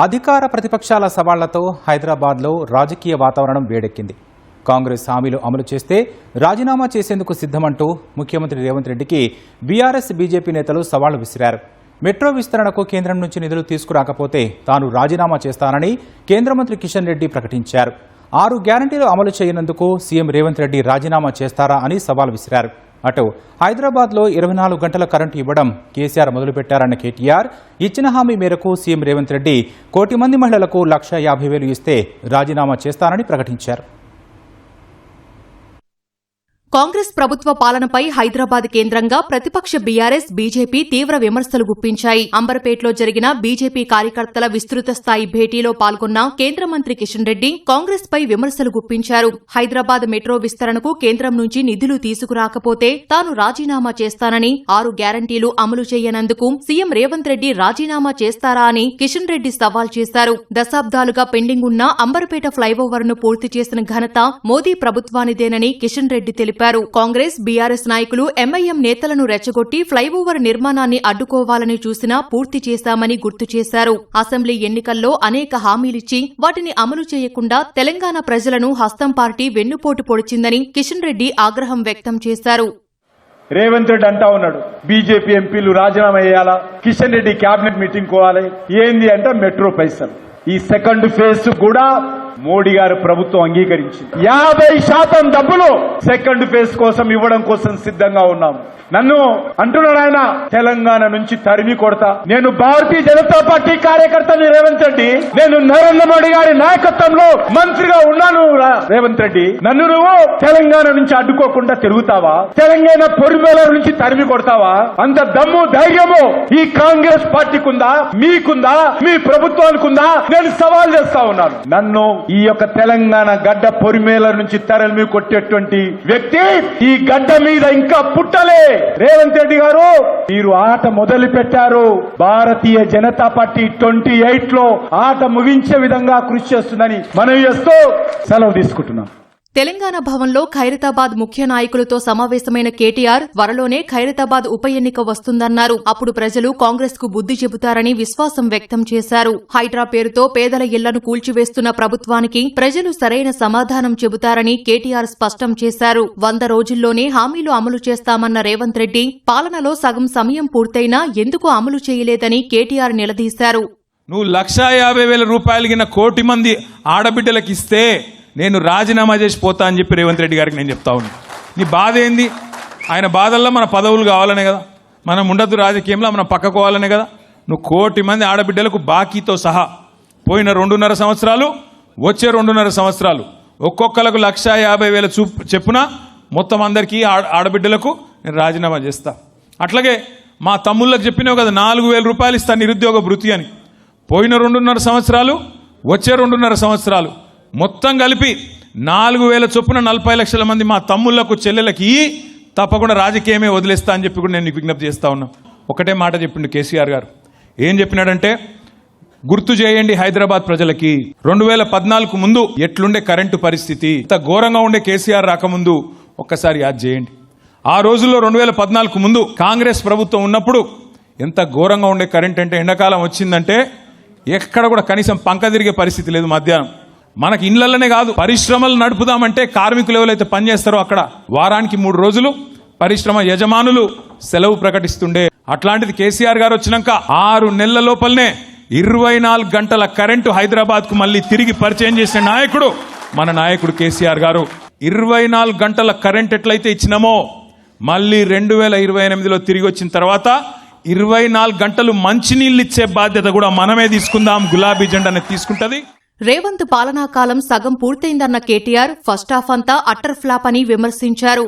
అధికార ప్రతిపక్షాల సవాళ్లతో హైదరాబాద్లో రాజకీయ వాతావరణం వేడెక్కింది. కాంగ్రెస్ హామీలు అమలు చేస్తే రాజీనామా చేసేందుకు సిద్ధమంటూ ముఖ్యమంత్రి రేవంత్ రెడ్డికి బీఆర్ఎస్ బీజేపీ నేతలు సవాళ్లు విసిరారు. మెట్రో విస్తరణకు కేంద్రం నుంచి నిధులు తీసుకురాకపోతే తాను రాజీనామా చేస్తానని కేంద్ర మంత్రి కిషన్ రెడ్డి ప్రకటించారు. 6 గ్యారంటీలు అమలు చేయనందుకు సీఎం రేవంత్ రెడ్డి రాజీనామా చేస్తారా అని సవాల్ విసిరారు. అటు హైదరాబాద్లో 24 గంటల కరెంటు ఇవ్వడం కేసీఆర్ మొదలుపెట్టారన్న కేటీఆర్ ఇచ్చిన హామీ మేరకు సీఎం రేవంత్ రెడ్డి 1 కోటి మంది మహిళలకు 1,50,000 ఇస్తే రాజీనామా చేస్తానని ప్రకటించారు. కాంగ్రెస్ ప్రభుత్వ పాలనపై హైదరాబాద్ కేంద్రంగా ప్రతిపక్ష బీఆర్ఎస్ బీజేపీ తీవ్ర విమర్శలు గుప్పించాయి. అంబర్పేటలో జరిగిన బీజేపీ కార్యకర్తల విస్తృత స్థాయి భేటీలో పాల్గొన్న కేంద్ర మంత్రి కిషన్ రెడ్డి కాంగ్రెస్ పై విమర్శలు గుప్పించారు. హైదరాబాద్ మెట్రో విస్తరణకు కేంద్రం నుంచి నిధులు తీసుకురాకపోతే తాను రాజీనామా చేస్తానని, 6 గ్యారంటీలు అమలు చేయనందుకు సీఎం రేవంత్ రెడ్డి రాజీనామా చేస్తారా అని కిషన్ రెడ్డి సవాల్ చేశారు. దశాబ్దాలుగా పెండింగ్ ఉన్న అంబర్పేట ఫ్లైఓవర్ ను పూర్తి చేసిన ఘనత మోదీ ప్రభుత్వానిదేనని కిషన్ రెడ్డి తెలిపారు. కాంగ్రెస్ బీఆర్ఎస్ నాయకులు ఎంఐఎం నేతలను రెచ్చగొట్టి ఫ్లైఓవర్ నిర్మాణాన్ని అడ్డుకోవాలని చూసినా పూర్తి చేశామని గుర్తు చేశారు. అసెంబ్లీ ఎన్నికల్లో అనేక హామీలిచ్చి వాటిని అమలు చేయకుండా తెలంగాణ ప్రజలను హస్తం పార్టీ వెన్నుపోటు పొడిచిందని కిషన్ రెడ్డి ఆగ్రహం వ్యక్తం చేశారు. రేవంత్ రెడ్డి అంటా ఉన్నాడు, బీజేపీ ఎంపీలు రాజీనామా చేయాలా, కిషన్ రెడ్డి కేబినెట్ మీటింగ్ కోవాలి. ఏంది అంటే మెట్రో పైసలు. ఈ సెకండ్ ఫేజ్ కూడా మోడీ గారు ప్రభుత్వం అంగీకరించింది. 50% డబ్బులు సెకండ్ ఫేజ్ కోసం ఇవ్వడం కోసం సిద్ధంగా ఉన్నాం. నన్ను అంటున్నాడు ఆయన, తెలంగాణ నుంచి తరిమి కొడతా. నేను భారతీయ జనతా పార్టీ కార్యకర్తని రేవంత్ రెడ్డి. నేను నరేంద్ర మోడీ గారి నాయకత్వంలో మంత్రిగా ఉన్నాను. రేవంత్ రెడ్డి, నన్ను నువ్వు తెలంగాణ నుంచి అడ్డుకోకుండా తిరుగుతావా? తెలంగాణ పొరిమేల నుంచి తరిమి కొడతావా? అంత దమ్ము ధైర్యము ఈ కాంగ్రెస్ పార్టీకుందా, మీకుందా, మీ ప్రభుత్వానికి ఉందా? నేను సవాల్ చేస్తా ఉన్నాను. నన్ను ఈ యొక్క తెలంగాణ గడ్డ పొరిమేల నుంచి తరిమి కొట్టేటువంటి వ్యక్తి ఈ గడ్డ మీద ఇంకా పుట్టలే. రేవంత్ రెడ్డి గారు, మీరు ఆట మొదలు పెట్టారు. భారతీయ జనతా పార్టీ 28 లో ఆట ముగించే విధంగా కృషి చేస్తుందని మనవి చేస్తూ సెలవు తీసుకుంటున్నాం. తెలంగాణ భవన్లో ఖైరతాబాద్ ముఖ్య నాయకులతో సమావేశమైన కేటీఆర్ త్వరలోనే ఖైరతాబాద్ ఉప ఎన్నిక వస్తుందన్నారు. అప్పుడు ప్రజలు కాంగ్రెస్ కు బుద్ది చెబుతారని విశ్వాసం వ్యక్తం చేశారు. హైడ్రా పేరుతో పేదల ఇళ్లను కూల్చివేస్తున్న ప్రభుత్వానికి ప్రజలు సరైన సమాధానం చెబుతారని కేటీఆర్ స్పష్టం చేశారు. 100 రోజుల్లోనే హామీలు అమలు చేస్తామన్న రేవంత్ రెడ్డి పాలనలో సగం సమయం పూర్తయినా ఎందుకు అమలు చేయలేదని కేటీఆర్ నిలదీశారు. నువ్వు 1,50,000 రూపాయలు గిన 1 కోటి మంది ఆడబిడ్డలకిస్తే నేను రాజీనామా చేసి పోతా అని చెప్పి రేవంత్ రెడ్డి గారికి నేను చెప్తా ఉన్నాను. నీ బాధ ఏంది? ఆయన బాధల్లో మన పదవులు కావాలనే కదా, మనం ఉండద్దు రాజకీయంలో, మనం పక్కకోవాలనే కదా. నువ్వు 1 కోటి మంది ఆడబిడ్డలకు బాకీతో సహా పోయిన 2.5 సంవత్సరాలు, వచ్చే 2.5 సంవత్సరాలు ఒక్కొక్కలకు 1,50,000 చెప్పున మొత్తం అందరికీ ఆడబిడ్డలకు నేను రాజీనామా చేస్తా. అట్లాగే మా తమ్ముళ్ళకి చెప్పినావు కదా, 4,000 రూపాయలు ఇస్తా నిరుద్యోగ భృతి అని. పోయిన 2.5 సంవత్సరాలు, వచ్చే 2.5 సంవత్సరాలు మొత్తం కలిపి 4,000 చొప్పున 40 లక్షల మంది మా తమ్ముళ్లకు చెల్లెలకి తప్పకుండా రాజకీయమే వదిలేస్తా అని చెప్పి కూడా నేను నీకు విజ్ఞప్తి చేస్తా ఉన్నా. ఒకటే మాట చెప్పిండు కేసీఆర్ గారు. ఏం చెప్పినాడంటే, గుర్తు చేయండి హైదరాబాద్ ప్రజలకి 2014 ముందు ఎట్లుండే కరెంటు పరిస్థితి, ఇంత ఘోరంగా ఉండే కేసీఆర్ రాకముందు ఒక్కసారి యాద్ చేయండి. ఆ రోజుల్లో 2014 ముందు కాంగ్రెస్ ప్రభుత్వం ఉన్నప్పుడు ఎంత ఘోరంగా ఉండే కరెంట్ అంటే, ఎండాకాలం వచ్చిందంటే ఎక్కడ కూడా కనీసం పంక తిరిగే పరిస్థితి లేదు. మధ్యాహ్నం మనకి ఇళ్లలోనే కాదు, పరిశ్రమలు నడుపుదామంటే కార్మికులు ఎవరైతే పనిచేస్తారో అక్కడ వారానికి 3 రోజులు పరిశ్రమ యజమానులు సెలవు ప్రకటిస్తుండే. అట్లాంటిది కేసీఆర్ గారు వచ్చినాక 6 నెలల లోపలనే 24 గంటల కరెంటు హైదరాబాద్ కు మళ్ళీ తిరిగి పరిచయం చేసిన నాయకుడు మన నాయకుడు కేసీఆర్ గారు. 24 గంటల కరెంట్ ఎట్లయితే ఇచ్చినామో మళ్ళీ 2028లో తిరిగి వచ్చిన తర్వాత 24 గంటలు మంచినీళ్ళు ఇచ్చే బాధ్యత కూడా మనమే తీసుకుందాం, గులాబీ జెండానే తీసుకుంటది. రేవంత్ పాలనాకాలం సగం పూర్తయిందన్న కేటీఆర్ ఫస్ట్ హాఫ్ అంతా అట్టర్ ఫ్లాప్ అని విమర్శించారు.